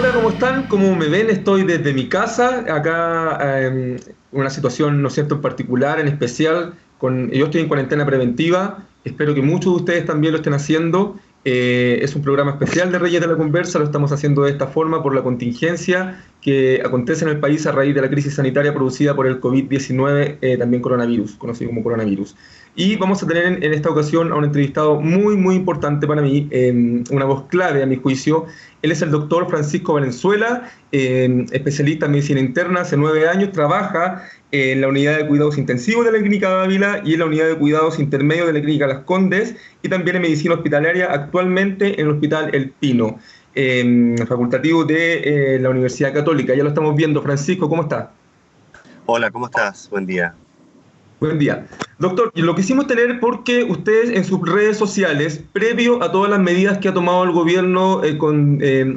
Hola, ¿cómo están? Como me ven, estoy desde mi casa, acá una situación, ¿no es cierto?, en particular, en especial, yo estoy en cuarentena preventiva, espero que muchos de ustedes también lo estén haciendo. Es un programa especial de Reyes de la Conversa, lo estamos haciendo de esta forma por la contingencia que acontece en el país a raíz de la crisis sanitaria producida por el COVID-19, también coronavirus, conocido como coronavirus. Y vamos a tener en esta ocasión a un entrevistado muy, muy importante para mí, una voz clave a mi juicio. Él es el doctor Francisco Valenzuela, especialista en medicina interna, hace 9 años, trabaja en la unidad de cuidados intensivos de la Clínica Dávila y en la unidad de cuidados intermedios de la Clínica Las Condes, y también en medicina hospitalaria, actualmente en el Hospital El Pino, facultativo de la Universidad Católica. Ya lo estamos viendo. Francisco, ¿cómo está? Hola, ¿cómo estás? Buen día. Buen día. Doctor, y lo quisimos tener porque ustedes en sus redes sociales, previo a todas las medidas que ha tomado el gobierno,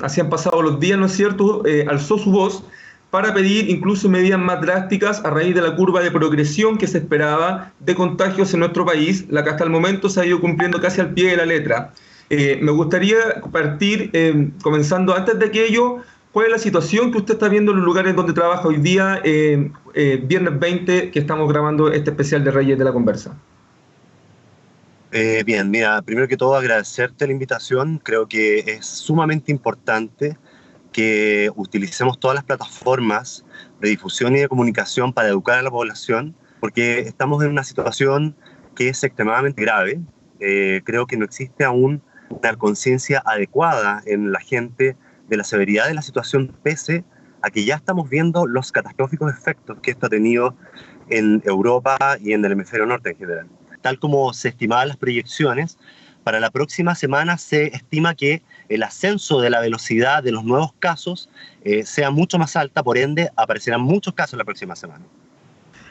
así han pasado los días, ¿no es cierto?, alzó su voz para pedir incluso medidas más drásticas a raíz de la curva de progresión que se esperaba de contagios en nuestro país, la que hasta el momento se ha ido cumpliendo casi al pie de la letra. Me gustaría partir, comenzando antes de aquello. ¿Cuál es la situación que usted está viendo en los lugares donde trabaja hoy día, viernes 20, que estamos grabando este especial de Reyes de la Conversa? Bien, mira, primero que todo agradecerte la invitación. Creo que es sumamente importante que utilicemos todas las plataformas de difusión y de comunicación para educar a la población, porque estamos en una situación que es extremadamente grave. Creo que no existe aún una conciencia adecuada en la gente de la severidad de la situación, pese a que ya estamos viendo los catastróficos efectos que esto ha tenido en Europa y en el hemisferio norte en general. Tal como se estimaban las proyecciones, para la próxima semana se estima que el ascenso de la velocidad de los nuevos casos sea mucho más alta, por ende aparecerán muchos casos la próxima semana.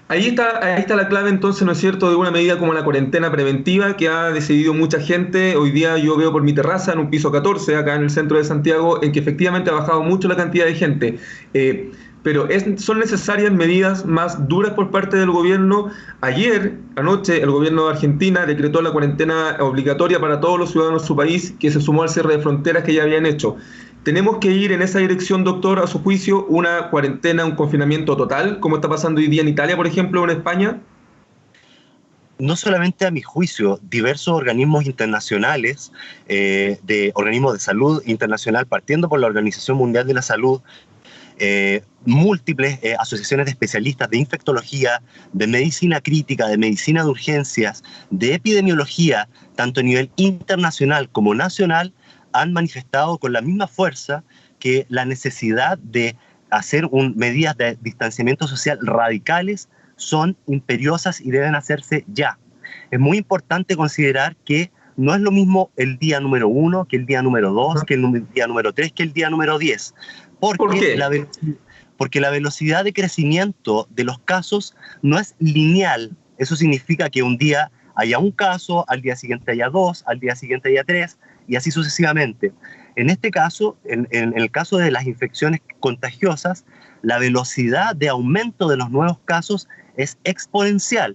Ahí está la clave entonces, ¿no es cierto?, de una medida como la cuarentena preventiva que ha decidido mucha gente. Hoy día yo veo por mi terraza, en un piso 14, acá en el centro de Santiago, en que efectivamente ha bajado mucho la cantidad de gente. Pero son necesarias medidas más duras por parte del gobierno. Ayer, anoche, el gobierno de Argentina decretó la cuarentena obligatoria para todos los ciudadanos de su país, que se sumó al cierre de fronteras que ya habían hecho. ¿Tenemos que ir en esa dirección, doctor, a su juicio, una cuarentena, un confinamiento total, como está pasando hoy día en Italia, por ejemplo, o en España? No solamente a mi juicio, diversos organismos internacionales, de organismos de salud internacional, partiendo por la Organización Mundial de la Salud, múltiples asociaciones de especialistas de infectología, de medicina crítica, de medicina de urgencias, de epidemiología, tanto a nivel internacional como nacional, han manifestado con la misma fuerza que la necesidad de hacer medidas de distanciamiento social radicales son imperiosas y deben hacerse ya. Es muy importante considerar que no es lo mismo el día número 1 que el día número 2, que el día número 3, que el día número 10. ¿Por Porque qué? porque la velocidad de crecimiento de los casos no es lineal. Eso significa que un día haya un caso, al día siguiente haya dos, al día siguiente haya tres, y así sucesivamente. En este caso, en el caso de las infecciones contagiosas, la velocidad de aumento de los nuevos casos es exponencial.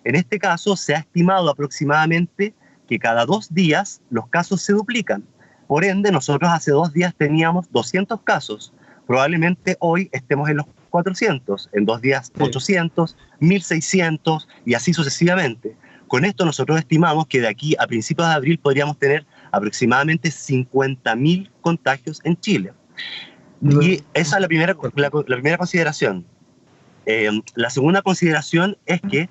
En este caso, se ha estimado aproximadamente que cada 2 días los casos se duplican. Por ende, nosotros hace 2 días teníamos 200 casos. Probablemente hoy estemos en los 400, en 2 días Sí. 800, 1600 y así sucesivamente. Con esto nosotros estimamos que de aquí a principios de abril podríamos tener aproximadamente 50.000 contagios en Chile. No. Y esa es la primera consideración. La segunda consideración es que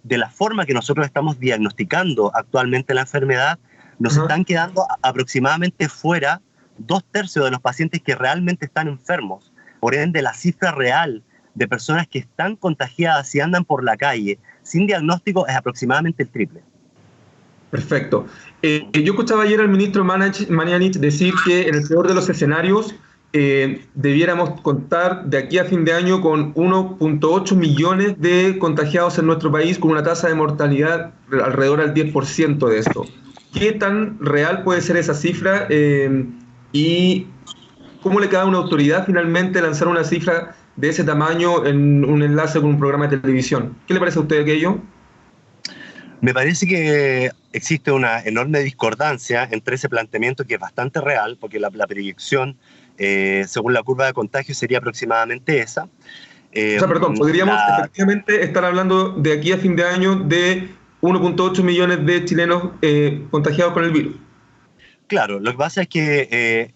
de la forma que nosotros estamos diagnosticando actualmente la enfermedad, nos Ajá. están quedando aproximadamente fuera 2/3 de los pacientes que realmente están enfermos. Por ende, la cifra real de personas que están contagiadas y andan por la calle sin diagnóstico es aproximadamente el triple. Perfecto. Yo escuchaba ayer al ministro Manianich decir que en el peor de los escenarios debiéramos contar de aquí a fin de año con 1,8 millones de contagiados en nuestro país, con una tasa de mortalidad alrededor del 10% de esto. ¿Qué tan real puede ser esa cifra? ¿Y cómo le queda a una autoridad finalmente lanzar una cifra de ese tamaño en un enlace con un programa de televisión? ¿Qué le parece a usted aquello? Me parece que existe una enorme discordancia entre ese planteamiento, que es bastante real, porque la proyección Según la curva de contagio sería aproximadamente esa. O sea, perdón, podríamos efectivamente estar hablando de aquí a fin de año de 1,8 millones de chilenos contagiados con el virus. Claro, lo que pasa es que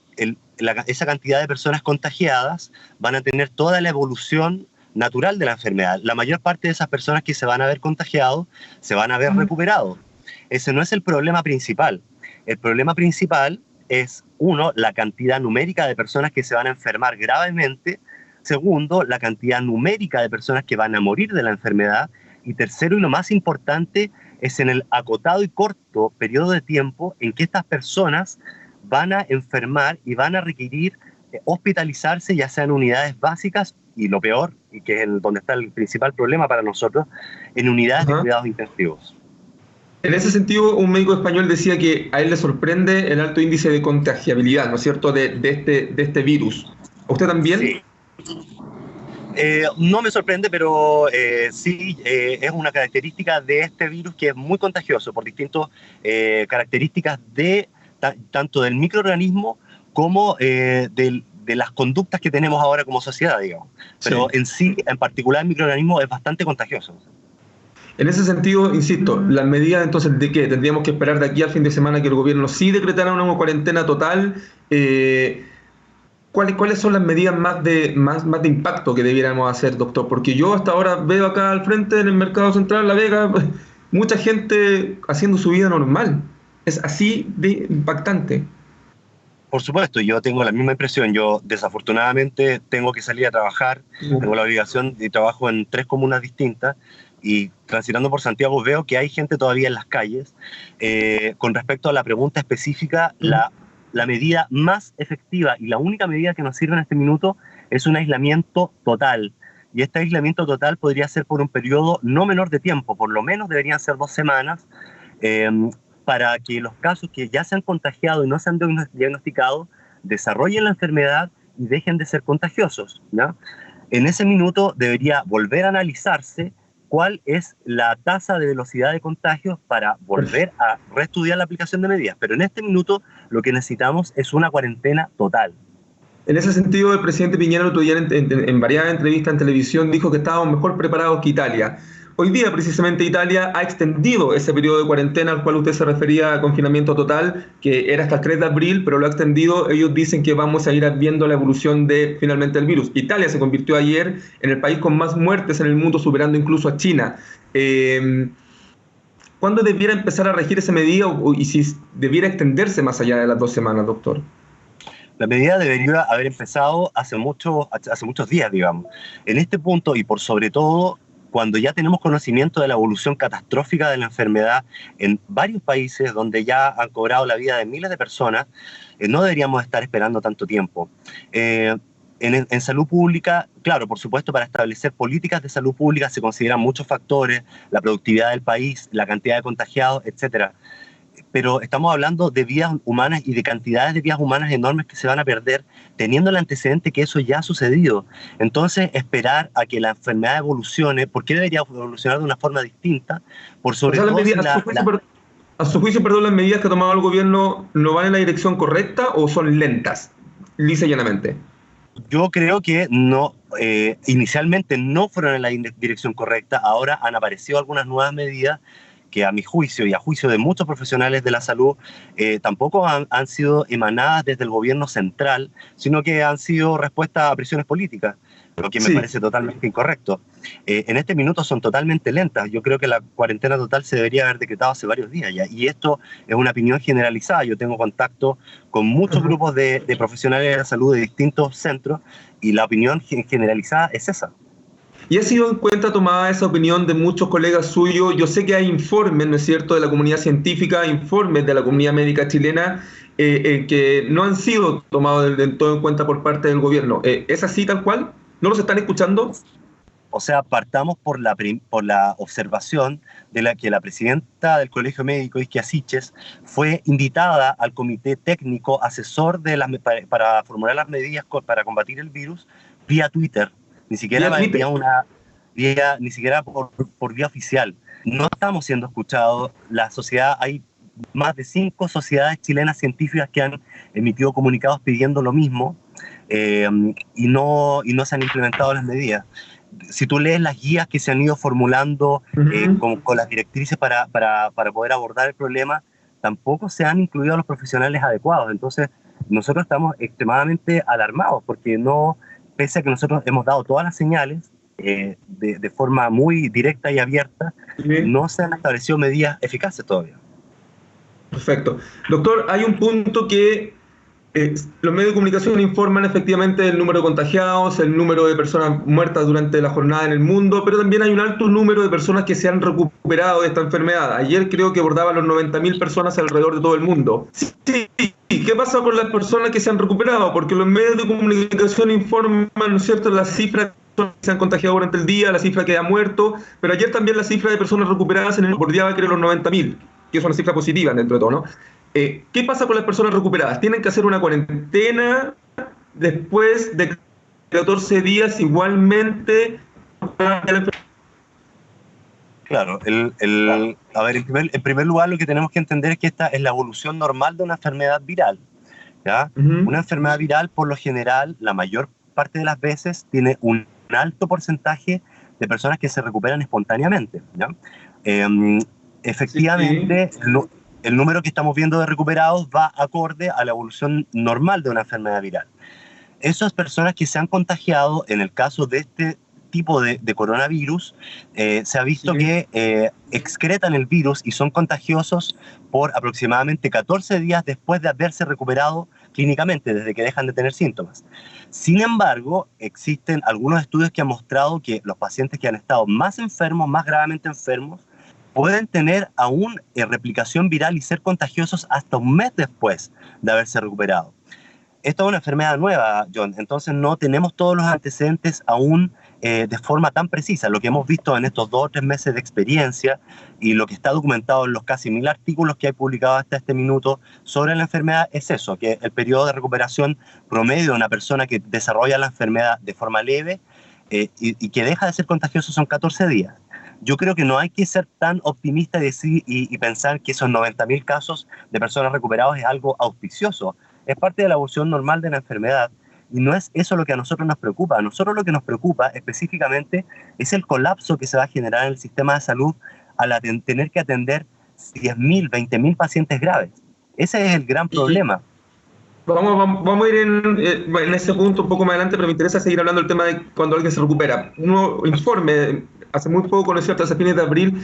esa cantidad de personas contagiadas van a tener toda la evolución natural de la enfermedad. La mayor parte de esas personas que se van a ver contagiado se van a ver recuperados. Ese no es el problema principal. El problema principal es, uno, la cantidad numérica de personas que se van a enfermar gravemente. Segundo, la cantidad numérica de personas que van a morir de la enfermedad. Y tercero, y lo más importante, es en el acotado y corto periodo de tiempo en que estas personas van a enfermar y van a requerir hospitalizarse, ya sea en unidades básicas, y lo peor, y que es donde está el principal problema para nosotros, en unidades de cuidados intensivos. En ese sentido, un médico español decía que a él le sorprende el alto índice de contagiabilidad, ¿no es cierto?, de este virus. ¿A usted también? Sí. No me sorprende, pero sí es una característica de este virus que es muy contagioso por distintas características tanto del microorganismo como de las conductas que tenemos ahora como sociedad, digamos. Pero en sí, en particular, el microorganismo es bastante contagioso. En ese sentido, insisto, las medidas entonces de qué tendríamos que esperar de aquí al fin de semana que el gobierno sí decretara una cuarentena total. ¿Cuáles son las medidas más de impacto que debiéramos hacer, doctor? Porque yo hasta ahora veo acá al frente en el Mercado Central La Vega mucha gente haciendo su vida normal. Es así de impactante. Por supuesto, yo tengo la misma impresión. Yo desafortunadamente tengo que salir a trabajar, tengo la obligación de trabajo en 3 comunas distintas y transitando por Santiago veo que hay gente todavía en las calles. Con respecto a la pregunta específica, la medida más efectiva y la única medida que nos sirve en este minuto es un aislamiento total. Y este aislamiento total podría ser por un periodo no menor de tiempo, por lo menos deberían ser 2 semanas, para que los casos que ya se han contagiado y no se han diagnosticado desarrollen la enfermedad y dejen de ser contagiosos, ¿no? En ese minuto debería volver a analizarse cuál es la tasa de velocidad de contagio para volver a reestudiar la aplicación de medidas. Pero en este minuto lo que necesitamos es una cuarentena total. En ese sentido, el presidente Piñera el otro día en varias entrevistas en televisión dijo que estábamos mejor preparados que Italia. Hoy día, precisamente, Italia ha extendido ese periodo de cuarentena al cual usted se refería a confinamiento total, que era hasta el 3 de abril, pero lo ha extendido. Ellos dicen que vamos a ir viendo la evolución finalmente del virus. Italia se convirtió ayer en el país con más muertes en el mundo, superando incluso a China. ¿Cuándo debiera empezar a regir esa medida y si debiera extenderse más allá de las 2 semanas, doctor? La medida debería haber empezado hace muchos días, digamos. En este punto, y por sobre todo, cuando ya tenemos conocimiento de la evolución catastrófica de la enfermedad en varios países donde ya han cobrado la vida de miles de personas, no deberíamos estar esperando tanto tiempo. En salud pública, claro, por supuesto, para establecer políticas de salud pública se consideran muchos factores, la productividad del país, la cantidad de contagiados, etcétera. Pero estamos hablando de vidas humanas y de cantidades de vidas humanas enormes que se van a perder, teniendo el antecedente que eso ya ha sucedido. Entonces, esperar a que la enfermedad evolucione, ¿por qué debería evolucionar de una forma distinta? Por sobre todo... A su juicio, las medidas que ha tomado el gobierno no van en la dirección correcta o son lentas, lisa y llanamente. Yo creo que no, inicialmente no fueron en la dirección correcta, ahora han aparecido algunas nuevas medidas que a mi juicio y a juicio de muchos profesionales de la salud tampoco han sido emanadas desde el gobierno central, sino que han sido respuesta a presiones políticas, lo que me parece totalmente incorrecto. En este minuto son totalmente lentas. Yo creo que la cuarentena total se debería haber decretado hace varios días ya, y esto es una opinión generalizada. Yo tengo contacto con muchos grupos de profesionales de la salud de distintos centros y la opinión generalizada es esa. ¿Y ha sido en cuenta tomada esa opinión de muchos colegas suyos? Yo sé que hay informes, ¿no es cierto?, de la comunidad científica, informes de la comunidad médica chilena que no han sido tomados del todo en cuenta por parte del gobierno. ¿Es así tal cual? ¿No los están escuchando? O sea, partamos por la observación de la que la presidenta del Colegio Médico, Isquia Siches, fue invitada al comité técnico asesor para formular las medidas para combatir el virus vía Twitter. Ni siquiera ni siquiera por vía oficial. No estamos siendo escuchados. La sociedad, hay más de 5 sociedades chilenas científicas que han emitido comunicados pidiendo lo mismo, y no se han implementado las medidas. Si tú lees las guías que se han ido formulando con las directrices para poder abordar el problema, tampoco se han incluido a los profesionales adecuados. Entonces, nosotros estamos extremadamente alarmados porque pese a que nosotros hemos dado todas las señales de forma muy directa y abierta, no se han establecido medidas eficaces todavía. Perfecto. Doctor, hay un punto que los medios de comunicación informan efectivamente del número de contagiados, el número de personas muertas durante la jornada en el mundo, pero también hay un alto número de personas que se han recuperado de esta enfermedad. Ayer creo que abordaban los 90.000 personas alrededor de todo el mundo. Sí, ¿qué pasa con las personas que se han recuperado? Porque los medios de comunicación informan, ¿no es cierto?, las cifras que se han contagiado durante el día, la cifra que ha muerto, pero ayer también la cifra de personas recuperadas en el bordeaba creo los 90.000, que es una cifra positiva dentro de todo, ¿no? ¿Qué pasa con las personas recuperadas? ¿Tienen que hacer una cuarentena después de 14 días igualmente? Claro, a ver, en primer lugar lo que tenemos que entender es que esta es la evolución normal de una enfermedad viral, ¿ya? Una enfermedad viral, por lo general, la mayor parte de las veces tiene un alto porcentaje de personas que se recuperan espontáneamente, ¿ya? Efectivamente, el número que estamos viendo de recuperados va acorde a la evolución normal de una enfermedad viral. Esas personas que se han contagiado, en el caso de este tipo de coronavirus, se ha visto que excretan el virus y son contagiosos por aproximadamente 14 días después de haberse recuperado clínicamente, desde que dejan de tener síntomas. Sin embargo, existen algunos estudios que han mostrado que los pacientes que han estado más enfermos, más gravemente enfermos, pueden tener aún replicación viral y ser contagiosos hasta un mes después de haberse recuperado. Esto es una enfermedad nueva, John, entonces no tenemos todos los antecedentes aún de forma tan precisa. Lo que hemos visto en estos 2 o 3 meses de experiencia y lo que está documentado en los casi 1000 artículos que hay publicados hasta este minuto sobre la enfermedad es eso, que el periodo de recuperación promedio de una persona que desarrolla la enfermedad de forma leve y que deja de ser contagioso son 14 días. Yo creo que no hay que ser tan optimista y pensar que esos 90.000 casos de personas recuperadas es algo auspicioso. Es parte de la evolución normal de la enfermedad y no es eso lo que a nosotros nos preocupa. A nosotros lo que nos preocupa específicamente es el colapso que se va a generar en el sistema de salud al tener que atender 10.000, 20.000 pacientes graves. Ese es el gran problema. Vamos a ir en ese punto un poco más adelante, pero me interesa seguir hablando del tema de cuando alguien se recupera. Un informe hace muy poco, ¿no es cierto?, hace fines de abril,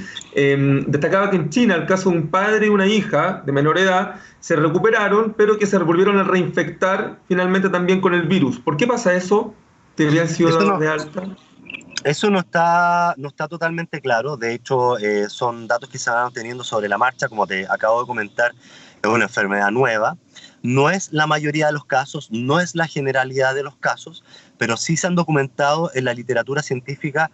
destacaba que en China el caso de un padre y una hija de menor edad se recuperaron, pero que se volvieron a reinfectar finalmente también con el virus. ¿Por qué pasa eso? ¿Te habían sido dados de alta? Eso no está totalmente claro. De hecho, son datos que se van obteniendo sobre la marcha. Como te acabo de comentar, es una enfermedad nueva. No es la mayoría de los casos, no es la generalidad de los casos, pero sí se han documentado en la literatura científica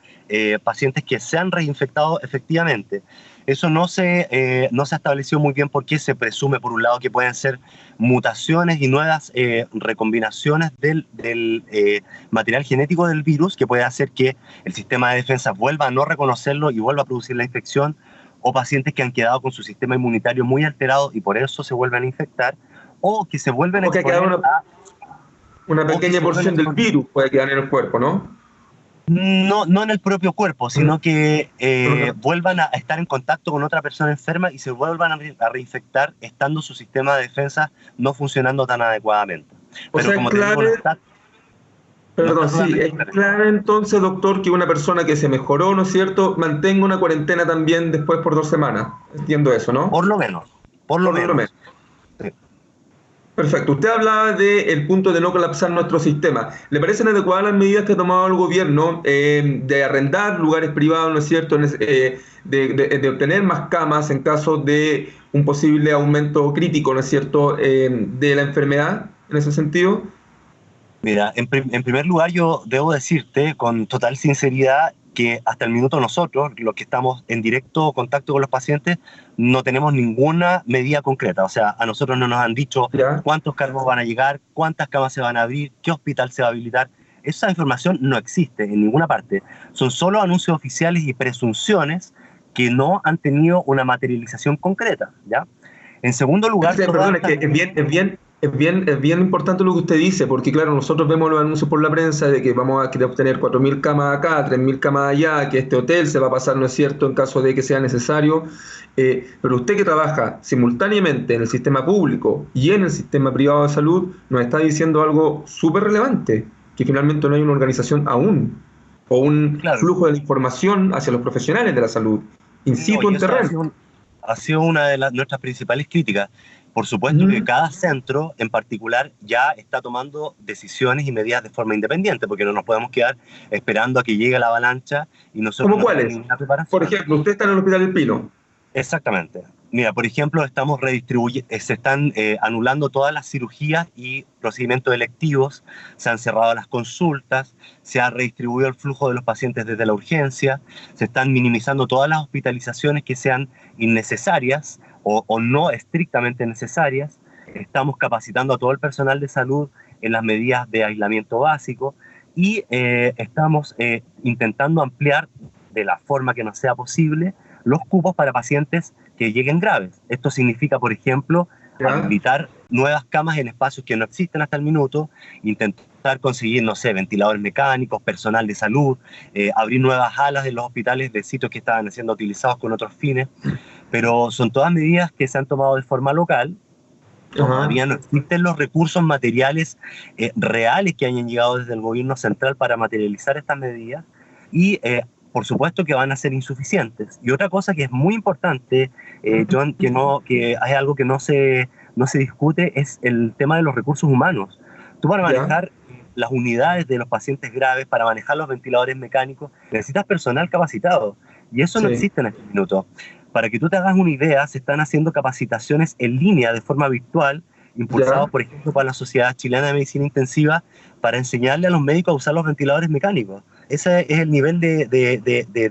pacientes que se han reinfectado efectivamente. Eso no se ha establecido muy bien porque se presume, por un lado, que pueden ser mutaciones y nuevas recombinaciones del material genético del virus, que puede hacer que el sistema de defensa vuelva a no reconocerlo y vuelva a producir la infección, o pacientes que han quedado con su sistema inmunitario muy alterado y por eso se vuelven a infectar, o que se vuelven a exponer una pequeña porción del virus puede quedar en el cuerpo, ¿no? No en el propio cuerpo, sino que vuelvan a estar en contacto con otra persona enferma y se vuelvan a reinfectar estando su sistema de defensa no funcionando tan adecuadamente. Pero como te digo, es clave entonces, doctor, que una persona que se mejoró, ¿no es cierto?, mantenga una cuarentena también después por 2 semanas. Entiendo eso, ¿no? Por lo menos. Sí. Perfecto. Usted hablaba del punto de no colapsar nuestro sistema. ¿Le parecen adecuadas las medidas que ha tomado el gobierno de arrendar lugares privados, ¿no es cierto?, de obtener más camas en caso de un posible aumento crítico, ¿no es cierto?, de la enfermedad en ese sentido? Mira, en primer lugar yo debo decirte con total sinceridad que hasta el minuto nosotros, los que estamos en directo contacto con los pacientes, no tenemos ninguna medida concreta. O sea, a nosotros no nos han dicho cuántos cargos van a llegar, cuántas camas se van a abrir, qué hospital se va a habilitar. Esa información no existe en ninguna parte. Son solo anuncios oficiales y presunciones que no han tenido una materialización concreta, ¿ya? En segundo lugar, Perdón, es que es bien importante lo que usted dice, porque claro, nosotros vemos los anuncios por la prensa de que vamos a querer obtener 4.000 camas acá, 3.000 camas allá, que este hotel se va a pasar, no es cierto, en caso de que sea necesario. Pero usted que trabaja simultáneamente en el sistema público y en el sistema privado de salud, nos está diciendo algo súper relevante, que finalmente no hay una organización aún, o un claro, flujo de información hacia los profesionales de la salud, in no, situ y en eso terreno. ha sido una de nuestras principales críticas. Por supuesto que Ujú. cada centro en particular ya está tomando decisiones y medidas de forma independiente, porque no nos podemos quedar esperando a que llegue la avalancha y nosotros ¿Cómo no tenemos cuáles? ninguna Por preparación. ejemplo, usted está en el Hospital del Pino. Exactamente. Mira, por ejemplo, estamos se están anulando todas las cirugías y procedimientos electivos, se han cerrado las consultas, se ha redistribuido el flujo de los pacientes desde la urgencia, se están minimizando todas las hospitalizaciones que sean innecesarias o no estrictamente necesarias, estamos capacitando a todo el personal de salud en las medidas de aislamiento básico y estamos intentando ampliar de la forma que nos sea posible los cupos para pacientes que lleguen graves. Esto significa, por ejemplo, ¿Ya? habilitar nuevas camas en espacios que no existen hasta el minuto, intentar conseguir, no sé, ventiladores mecánicos, personal de salud, abrir nuevas alas en los hospitales de sitios que estaban siendo utilizados con otros fines, pero son todas medidas que se han tomado de forma local. Ajá. Todavía no existen los recursos materiales reales que hayan llegado desde el gobierno central para materializar estas medidas y por supuesto que van a ser insuficientes. Y otra cosa que es muy importante, John, que es algo que no se discute, es el tema de los recursos humanos. Tú para ¿Ya? manejar las unidades de los pacientes graves, para manejar los ventiladores mecánicos, necesitas personal capacitado. Y eso no Sí. existe en este minuto. Para que tú te hagas una idea, se están haciendo capacitaciones en línea de forma virtual, impulsados, ¿Ya? por ejemplo, por la Sociedad Chilena de Medicina Intensiva, para enseñarle a los médicos a usar los ventiladores mecánicos. Ese es el nivel de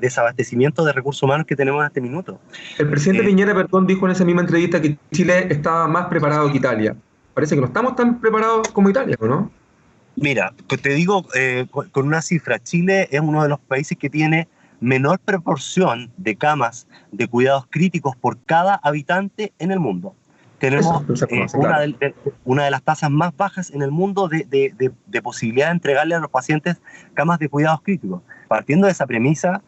desabastecimiento de recursos humanos que tenemos en este minuto. El presidente Eh, Piñera, perdón, dijo en esa misma entrevista que Chile estaba más preparado que Italia. Parece que no estamos tan preparados como Italia, ¿no? Mira, te digo con una cifra, Chile es uno de los países que tiene menor proporción de camas de cuidados críticos por cada habitante en el mundo. Tenemos Eso se conoce, claro. una de las tasas más bajas en el mundo de posibilidad de entregarle a los pacientes camas de cuidados críticos. Partiendo de esa premisa,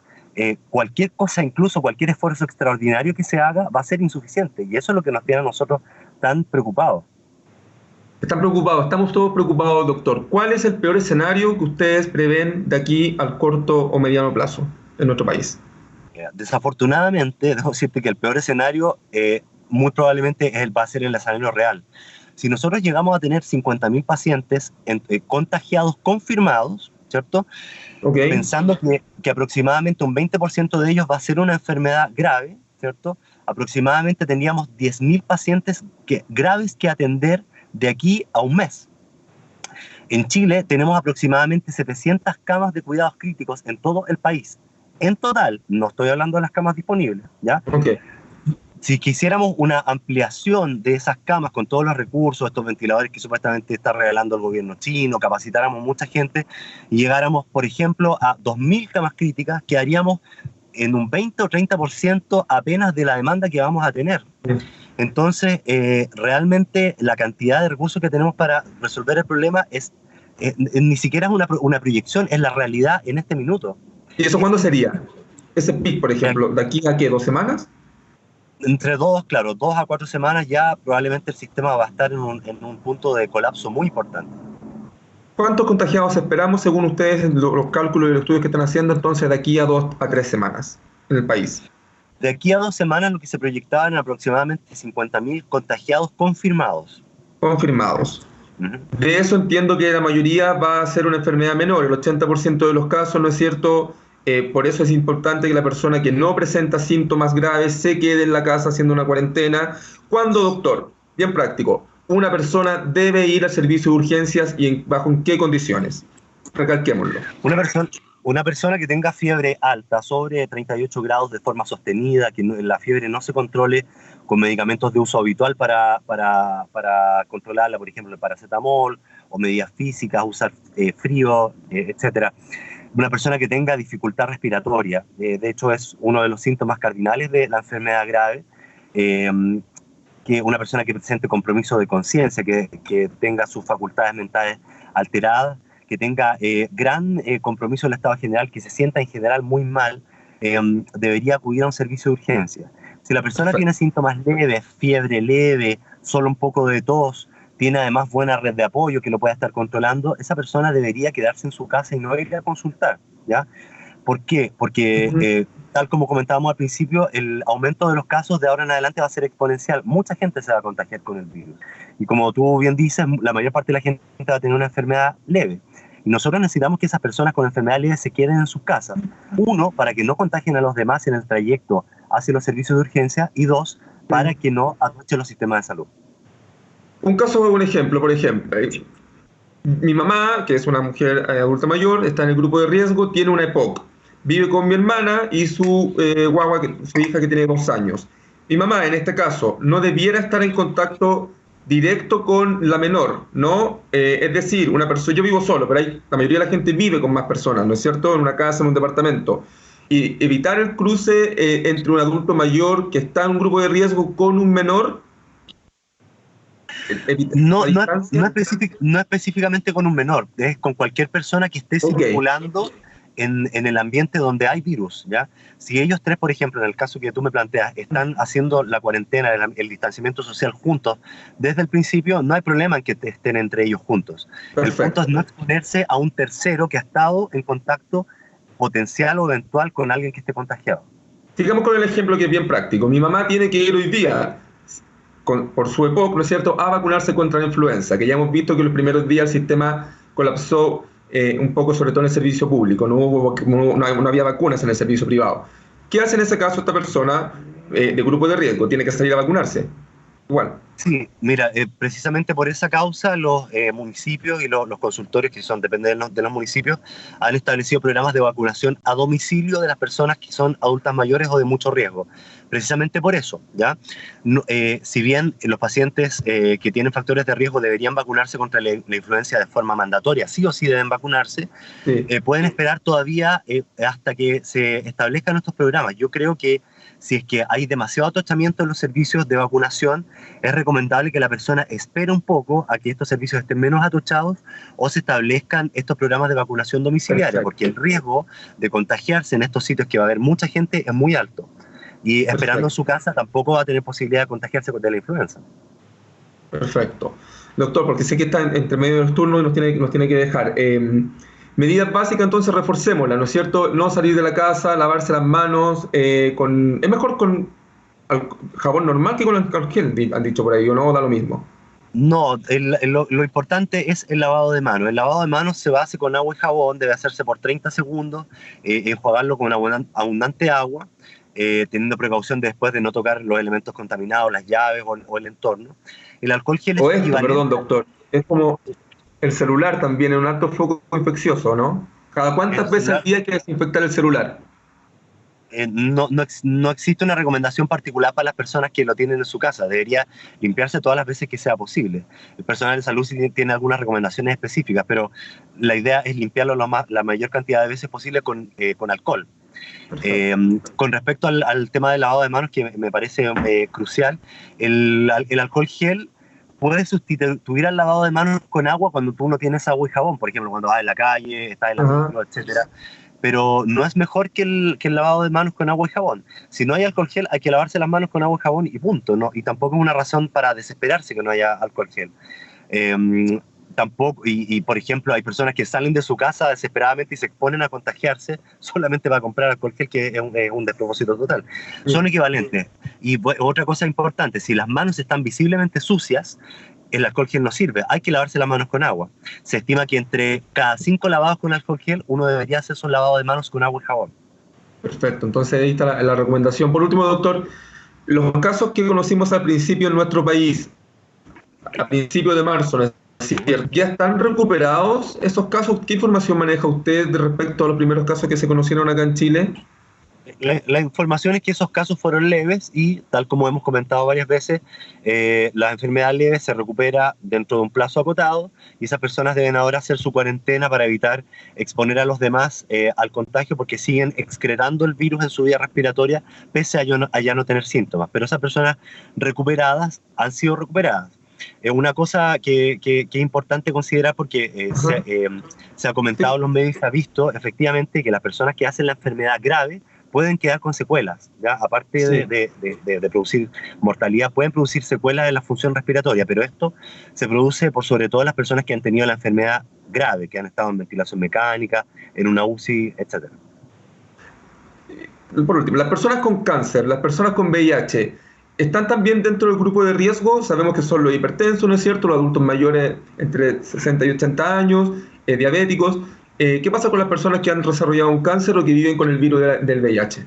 cualquier cosa, incluso cualquier esfuerzo extraordinario que se haga, va a ser insuficiente. Y eso es lo que nos tiene a nosotros tan preocupados. Están preocupados, estamos todos preocupados, doctor. ¿Cuál es el peor escenario que ustedes prevén de aquí al corto o mediano plazo en nuestro país? Desafortunadamente, debo decirte que el peor escenario muy probablemente va a ser el escenario real. Si nosotros llegamos a tener 50.000 pacientes contagiados confirmados, ¿cierto? ¿Ok? Pensando que aproximadamente un 20% de ellos va a ser una enfermedad grave, ¿cierto? Aproximadamente tendríamos 10.000 pacientes graves que atender de aquí a un mes. En Chile tenemos aproximadamente 700 camas de cuidados críticos en todo el país. En total, no estoy hablando de las camas disponibles, ¿ya? Ok. Si quisiéramos una ampliación de esas camas con todos los recursos, estos ventiladores que supuestamente está regalando el gobierno chino, capacitáramos mucha gente y llegáramos, por ejemplo, a 2.000 camas críticas, quedaríamos en un 20 o 30% apenas de la demanda que vamos a tener. Entonces, realmente la cantidad de recursos que tenemos para resolver el problema ni siquiera es una proyección, es la realidad en este minuto. ¿Y eso cuándo sería? Ese pic, por Eh, ejemplo, ¿de aquí a qué? ¿2 semanas? Entre claro, 2 a 4 semanas ya probablemente el sistema va a estar en un punto de colapso muy importante. ¿Cuántos contagiados esperamos, según ustedes, en los cálculos y los estudios que están haciendo, entonces de aquí a 2 a 3 semanas en el país? De aquí a 2 semanas lo que se proyectaban aproximadamente 50.000 contagiados confirmados. Confirmados. Uh-huh. De eso entiendo que la mayoría va a ser una enfermedad menor, el 80% de los casos, ¿no es cierto? Por eso es importante que la persona que no presenta síntomas graves se quede en la casa haciendo una cuarentena. ¿Cuándo, doctor? Bien práctico. Una persona debe ir al servicio de urgencias y bajo en qué condiciones. Recalquémoslo. Una persona que tenga fiebre alta, sobre 38 grados de forma sostenida, que la fiebre no se controle con medicamentos de uso habitual para controlarla, por ejemplo, el paracetamol o medidas físicas, usar frío, etcétera. Una persona que tenga dificultad respiratoria, de hecho es uno de los síntomas cardinales de la enfermedad grave. que una persona que presente compromiso de conciencia, que tenga sus facultades mentales alteradas, que tenga gran compromiso del estado general, que se sienta en general muy mal, debería acudir a un servicio de urgencia. Si la persona tiene síntomas leves, fiebre leve, solo un poco de tos, tiene además buena red de apoyo que lo pueda estar controlando, esa persona debería quedarse en su casa y no ir a consultar, ¿ya? ¿Por qué? Porque, tal como comentábamos al principio, el aumento de los casos de ahora en adelante va a ser exponencial. Mucha gente se va a contagiar con el virus. Y como tú bien dices, la mayor parte de la gente va a tener una enfermedad leve. Y nosotros necesitamos que esas personas con enfermedad leve se queden en sus casas. Uno, para que no contagien a los demás en el trayecto hacia los servicios de urgencia. Y dos, para que no atochen los sistemas de salud. Un caso, un ejemplo, por ejemplo. Mi mamá, que es una mujer adulta mayor, está en el grupo de riesgo, tiene una EPOC. Vive con mi hermana y su guagua, su hija que tiene 2 años. Mi mamá, en este caso, no debiera estar en contacto directo con la menor, ¿no? Es decir, una persona, yo vivo solo, pero la mayoría de la gente vive con más personas, ¿no es cierto? En una casa, en un departamento. Y evitar el cruce entre un adulto mayor que está en un grupo de riesgo con un menor. No específicamente con un menor, es con cualquier persona que esté circulando en el ambiente donde hay virus, ¿ya? Si ellos tres, por ejemplo, en el caso que tú me planteas, están haciendo la cuarentena, el distanciamiento social juntos, desde el principio no hay problema en que estén entre ellos juntos. Perfecto. El punto es no exponerse a un tercero que ha estado en contacto potencial o eventual con alguien que esté contagiado. Sigamos con el ejemplo que es bien práctico. Mi mamá tiene que ir hoy día, por su EPOC, ¿no es cierto?, a vacunarse contra la influenza, que ya hemos visto que los primeros días el sistema colapsó un poco, sobre todo en el servicio público, no había vacunas en el servicio privado. ¿Qué hace en ese caso esta persona de grupo de riesgo? ¿Tiene que salir a vacunarse? Igual. Sí, mira, precisamente por esa causa los municipios y los consultorios, que dependen de los municipios, han establecido programas de vacunación a domicilio de las personas que son adultas mayores o de mucho riesgo. Precisamente por eso, ¿ya? No, si bien los pacientes que tienen factores de riesgo deberían vacunarse contra la influenza de forma mandatoria, sí o sí deben vacunarse, sí. Pueden esperar todavía hasta que se establezcan estos programas. Yo creo que si es que hay demasiado atochamiento en los servicios de vacunación, es recomendable que la persona espere un poco a que estos servicios estén menos atochados o se establezcan estos programas de vacunación domiciliaria. Perfecto. Porque el riesgo de contagiarse en estos sitios que va a haber mucha gente es muy alto. Y esperando en su casa tampoco va a tener posibilidad de contagiarse de la influenza. Perfecto. Doctor, porque sé que está entre medio de los turnos y nos tiene que dejar. Medidas básicas, entonces reforcémoslas, ¿no es cierto? No salir de la casa, lavarse las manos, es mejor con jabón normal que con alcohol gel, han dicho por ahí, ¿o no? Da lo mismo. No, lo importante es el lavado de manos. El lavado de manos se hace con agua y jabón, debe hacerse por 30 segundos, enjuagarlo con abundante agua, teniendo precaución después de no tocar los elementos contaminados, las llaves o el entorno. El alcohol gel es equivalente. Perdón, doctor, es como el celular también es un alto foco infeccioso, ¿no? ¿Cada cuántas veces al día hay que desinfectar el celular? No existe una recomendación particular para las personas que lo tienen en su casa. Debería limpiarse todas las veces que sea posible. El personal de salud sí tiene algunas recomendaciones específicas, pero la idea es limpiarlo la mayor cantidad de veces posible con alcohol. Con respecto al tema del lavado de manos, que me parece crucial, el alcohol gel puede sustituir al lavado de manos con agua cuando tú no tienes agua y jabón, por ejemplo, cuando vas en la calle, estás en la micro, etcétera. Pero no es mejor que el lavado de manos con agua y jabón. Si no hay alcohol gel, hay que lavarse las manos con agua y jabón y punto, ¿no? Y tampoco es una razón para desesperarse que no haya alcohol gel. Tampoco, por ejemplo, hay personas que salen de su casa desesperadamente y se exponen a contagiarse solamente para comprar alcohol gel, que es un despropósito total. Son equivalentes. Y otra cosa importante, si las manos están visiblemente sucias, el alcohol gel no sirve, hay que lavarse las manos con agua. Se estima que entre cada 5 lavados con alcohol gel, uno debería hacerse un lavado de manos con agua y jabón. Perfecto, entonces ahí está la recomendación. Por último, doctor, los casos que conocimos al principio en nuestro país, a principios de marzo, ¿ya están recuperados esos casos? ¿Qué información maneja usted respecto a los primeros casos que se conocieron acá en Chile? La información es que esos casos fueron leves y, tal como hemos comentado varias veces, la enfermedad leve se recupera dentro de un plazo acotado y esas personas deben ahora hacer su cuarentena para evitar exponer a los demás al contagio, porque siguen excretando el virus en su vía respiratoria pese a ya no tener síntomas. Pero esas personas recuperadas han sido recuperadas. Es una cosa que es importante considerar porque se ha comentado en los medios y se ha visto efectivamente que las personas que hacen la enfermedad grave pueden quedar con secuelas, ¿ya? Aparte Sí. de producir mortalidad, pueden producir secuelas de la función respiratoria, pero esto se produce por sobre todo en las personas que han tenido la enfermedad grave, que han estado en ventilación mecánica, en una UCI, etc. Por último, las personas con cáncer, las personas con VIH, ¿están también dentro del grupo de riesgo? Sabemos que son los hipertensos, ¿no es cierto? Los adultos mayores entre 60 y 80 años, diabéticos. ¿Qué pasa con las personas que han desarrollado un cáncer o que viven con el virus del VIH?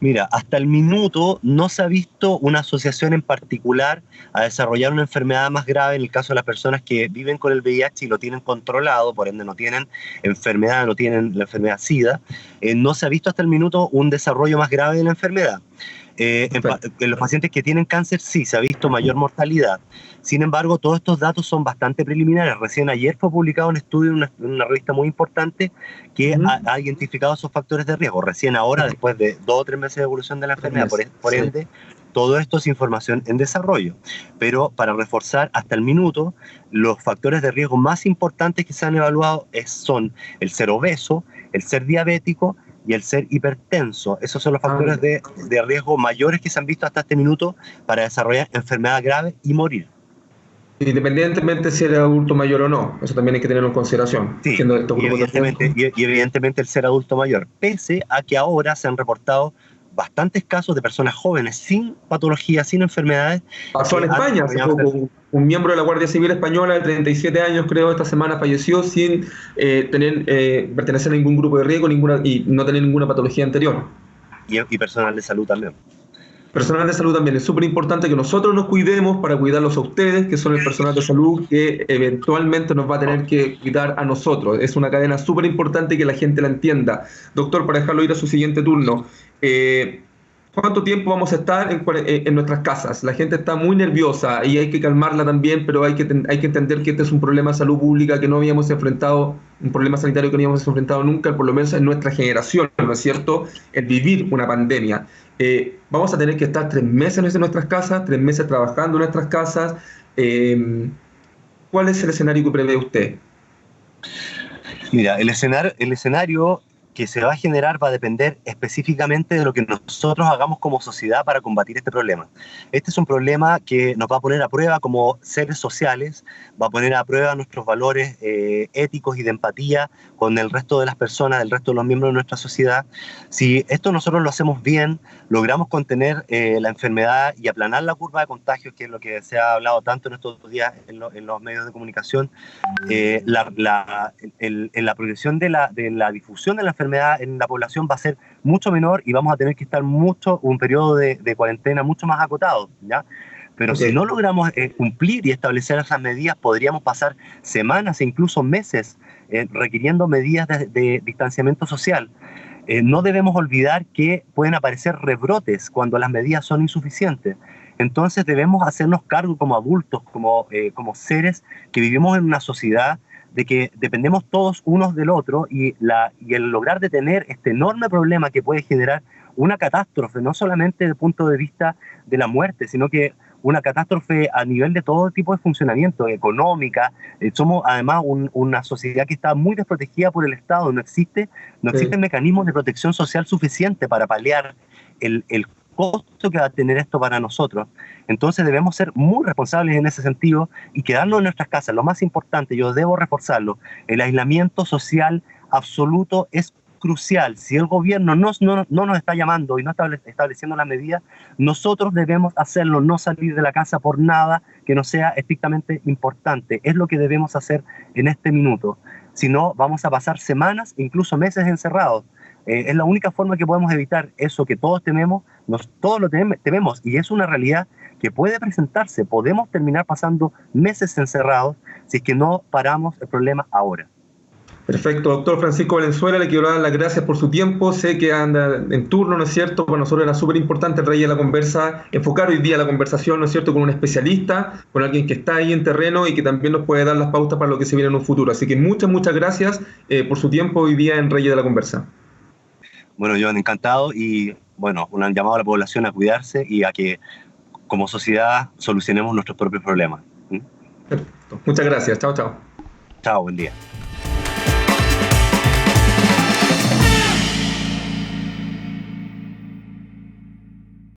Mira, hasta el minuto no se ha visto una asociación en particular a desarrollar una enfermedad más grave en el caso de las personas que viven con el VIH y lo tienen controlado, por ende no tienen enfermedad, no tienen la enfermedad SIDA. No se ha visto hasta el minuto un desarrollo más grave de la enfermedad. Perfecto. En los pacientes que tienen cáncer sí se ha visto mayor mortalidad. Sin embargo, todos estos datos son bastante preliminares. Recién ayer fue publicado un estudio en una revista muy importante que Ujú. ha identificado esos factores de riesgo. Recién ahora, después de 2 o 3 meses de evolución de la Tres enfermedad, meses. por Sí. ende, todo esto es información en desarrollo. Pero para reforzar, hasta el minuto, los factores de riesgo más importantes que se han evaluado son el ser obeso, el ser diabético y el ser hipertenso. Esos son los Ah, factores de riesgo mayores que se han visto hasta este minuto para desarrollar enfermedad grave y morir. independientemente si eres adulto mayor o no, eso también hay que tenerlo en consideración, Sí, siendo estos grupos de riesgo. y evidentemente el ser adulto mayor, pese a que ahora se han reportado bastantes casos de personas jóvenes sin patologías, sin enfermedades, Pasó que en han España, hace desarrollado poco, un miembro de la Guardia Civil Española de 37 años, creo, esta semana falleció sin pertenecer a ningún grupo de riesgo y no tener ninguna patología anterior. y personal de salud también. Personal de salud también, es súper importante que nosotros nos cuidemos para cuidarlos a ustedes, que son el personal de salud que eventualmente nos va a tener que cuidar a nosotros. Es una cadena súper importante que la gente la entienda. Doctor, para dejarlo ir a su siguiente turno, eh, ¿cuánto tiempo vamos a estar en nuestras casas? La gente está muy nerviosa y hay que calmarla también, pero hay que entender que este es un problema de salud pública que no habíamos enfrentado, un problema sanitario que no habíamos enfrentado nunca, por lo menos en nuestra generación, ¿no es cierto?, el vivir una pandemia. Vamos a tener que estar 3 meses en nuestras casas, 3 meses trabajando en nuestras casas. ¿Cuál es el escenario que prevé usted? Mira, el escenario que se va a generar va a depender específicamente de lo que nosotros hagamos como sociedad para combatir este problema. Este es un problema que nos va a poner a prueba como seres sociales, va a poner a prueba nuestros valores éticos y de empatía con el resto de las personas, el resto de los miembros de nuestra sociedad. Si esto nosotros lo hacemos bien, logramos contener la enfermedad y aplanar la curva de contagios, que es lo que se ha hablado tanto en estos días en los medios de comunicación, la progresión de la difusión de la enfermedad en la población va a ser mucho menor y vamos a tener que estar un periodo de cuarentena mucho más acotado, ¿ya? Pero si no Ok. logramos cumplir y establecer esas medidas, podríamos pasar semanas e incluso meses requiriendo medidas de distanciamiento social. No debemos olvidar que pueden aparecer rebrotes cuando las medidas son insuficientes. Entonces debemos hacernos cargo como adultos, como seres que vivimos en una sociedad de que dependemos todos unos del otro y el lograr detener este enorme problema que puede generar una catástrofe, no solamente desde el punto de vista de la muerte, sino que una catástrofe a nivel de todo tipo de funcionamiento, económica. Somos además una sociedad que está muy desprotegida por el Estado, no existen Sí. mecanismos de protección social suficiente para paliar el costo que va a tener esto para nosotros. Entonces debemos ser muy responsables en ese sentido y quedarnos en nuestras casas. Lo más importante, yo debo reforzarlo, el aislamiento social absoluto es crucial. Si el gobierno no nos está llamando y no está estableciendo las medidas, nosotros debemos hacerlo, no salir de la casa por nada que no sea estrictamente importante. Es lo que debemos hacer en este minuto. Si no, vamos a pasar semanas, incluso meses encerrados. Es la única forma que podemos evitar eso que todos tememos, todos lo tememos, y es una realidad que puede presentarse. Podemos terminar pasando meses encerrados si es que no paramos el problema ahora. Perfecto, doctor Francisco Valenzuela, le quiero dar las gracias por su tiempo. Sé que anda en turno, ¿no es cierto? Para nosotros era súper importante el Rey de la Conversa, enfocar hoy día la conversación, ¿no es cierto?, con un especialista, con alguien que está ahí en terreno y que también nos puede dar las pautas para lo que se viene en un futuro. Así que muchas gracias por su tiempo hoy día en Rey de la Conversa. Bueno, John, encantado y bueno, un llamado a la población a cuidarse y a que como sociedad solucionemos nuestros propios problemas. ¿Mm? Perfecto. Muchas gracias, chao, chao. Chao, buen día.